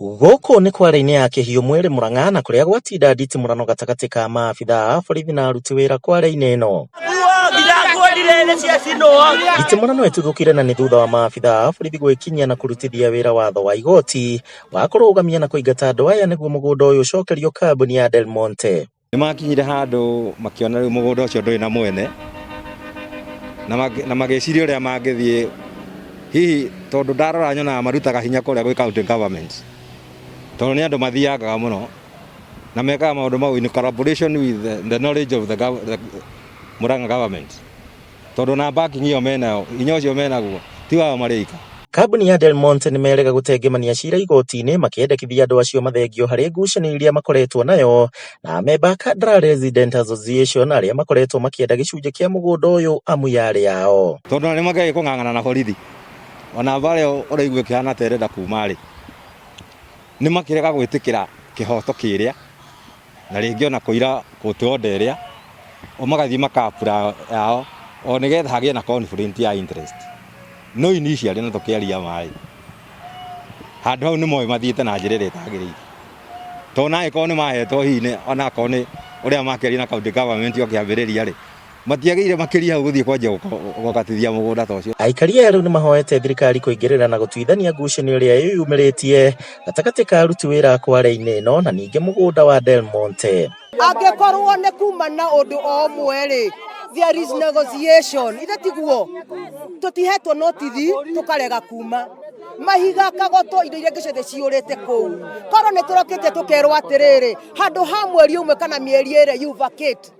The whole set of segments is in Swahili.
Guko ni kware-ini ya Kihiu Mwiri Murang'a kuria Gwatinda nditimurano gatagati ka maabitha a borithi na aruti wira kware-ini ino. Nditimurano etuthukire na ni thutha wa maabitha a borithi gwikinyia na kurutithia wira watho wa igoti wa kurugamia na kuingata andu aya niguo mugunda uyu ucokerio kambuni ya Del Monte. Nimakinyire handu makiona riu mugunda ucio nduri na mwene na mageciria uria mangithie hihi tondu ndarora nyona marutaga hinya kuria gwi county government tondu ni andu mathiaga muno na mekaga maundu mau in collaboration with the knowledge of the Murang'a government tondu na backing iyo mena inyo cio menaguo ti wao marika. Kambuni ya Del Monte nimerega gutengemania cira igoti-ini makiendekithia andu acio mathengio hari ngucanio iria makoretwo nayo na memba Kandara Resident Association aria makoretwo makienda gicunje kia mugunda uyu amu yari yao tondu ni magege kung'ang'ana na borithi ona bare uraigwe kihana terenda kuma ri ni makirega gwitikira kihoto kiria na ringi ona kuira kutuonderia o magathi makapura yao o nigetha hagie na conflict ya interest no initially na tukiaria mai handu hau ni moyo mathiite na njira ire tagirire to na iko ni mahetwo hine ona ko ni uria makeria na county government yo kiambiriria ri matiagire makiria hau guthie kwanja gukatithia mugunda tocio. Aikari riu ni mahoete thirikari kuingirira na gutuithania ngucanio iria yumiritie gatagati ka aruti wira kware-ini ino na ningi mugunda wa Del Monte. Angekorwo ne kuma na undu o mweri there is negotiation itatiguo tutihetwo notithi tukarega kuma mahiga kagoto indo iria ngicethe ciurite kuu koro ni turokite tukerwo atiriri handu ha mweri umwe kana mieri ire you vacate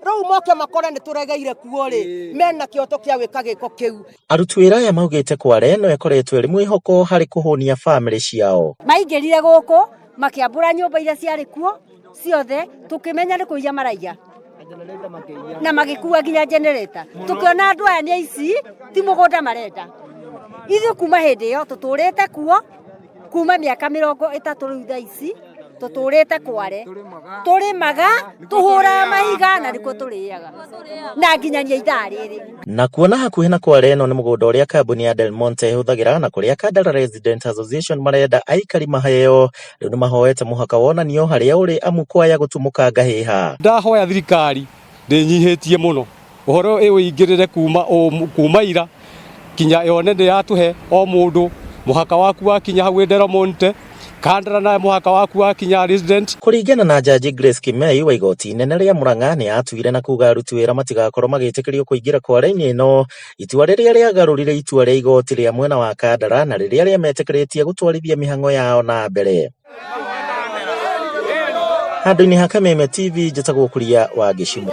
rau moke makora ni turegeire kuo ri mena kioto kia wika giko kiu. Aruti wira aya maugite kware ino ikoretwo iri mwihoko hari kuhunia family ciao maingirire guku makiambura nyumba iria ciari kuo ciothe tukimenya ni kuiya maraiya na magikua nginya generator tukiona andu aya ni aici ti mugunda marenda ithu kuma hindi yo tuturite kuo kuma miaka 30 riu tha ici tuturite kware turimaga tuhura mahiga na riko turiaga na nginyania ithaa riri na kuona hakuhi na kware ino ni mugunda uria kambuni ya Del Monte ihuthagira na kuria Kandara Resident Association marenda aikari maheo riu ni mahoete muhaka wonanio haria uri amu kwaya gutumuka ngahiha. Ndahoya thirikari ndinyihitie muno uhoro uyu ingirire kuma ira kinya yone ndi yatuhe o mundu muhaka waku wakinya hau Del Monte Kandara na muhaka waku wakinya resident. Kuringana na jaji Grace Kimei wa igoti inene ria Murang'a ni atuire na kuga aruti wira matigakorwo magitikirio kuingira kware-ini ino itua riria riagarurire itua ria igoti ria mwena wa Kandara na riria riametikiritie gutwarithia mihango yao na mbere. Handu-ini ha Kameme TV njitagwo Kuria wa Gicimu.